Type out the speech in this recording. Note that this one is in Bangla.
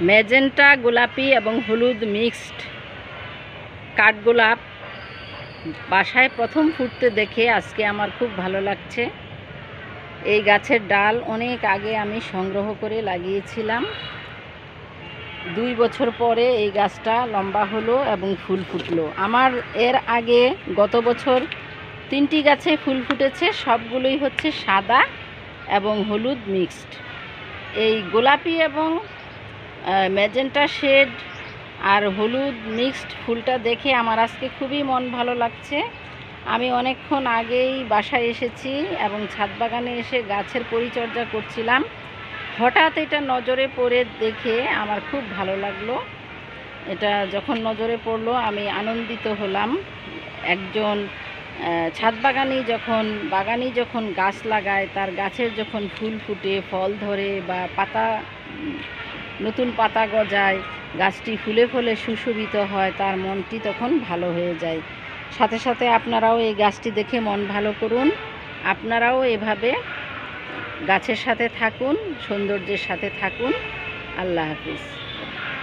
ম্যাজেন্টা, গোলাপি এবং হলুদ মিক্সড কাঠগোলাপ বাসায় প্রথম ফুটতে দেখে আজকে আমার খুব ভালো লাগছে। এই গাছের ডাল অনেক আগে আমি সংগ্রহ করে লাগিয়েছিলাম। 2 বছর পরে এই গাছটা লম্বা হলো এবং ফুল ফুটলো। আমার এর আগে গত বছর 3টি গাছে ফুল ফুটেছে, সবগুলোই হচ্ছে সাদা এবং হলুদ মিক্সড। এই গোলাপি এবং ম্যাজেন্টা শেড আর হলুদ মিক্সড ফুলটা দেখে আমার আজকে খুবই মন ভালো লাগছে। আমি অনেকক্ষণ আগেই বাসায় এসেছি এবং ছাদ বাগানে এসে গাছের পরিচর্যা করছিলাম। হঠাৎ এটা নজরে পড়ে দেখে আমার খুব ভালো লাগলো। এটা যখন নজরে পড়লো আমি আনন্দিত হলাম। একজন ছাদ বাগানি যখন গাছ লাগায়, তার গাছের যখন ফুল ফুটে, ফল ধরে বা নতুন পাতা গজায়, গাছটি ফুলে ফলে সুশোভিত হয়, তার মনটি তখন ভালো হয়ে যায়। সাথে সাথে আপনারাও এই গাছটি দেখে মন ভালো করুন। আপনারাও এভাবে গাছের সাথে থাকুন, সৌন্দর্যের সাথে থাকুন। আল্লাহ হাফিজ।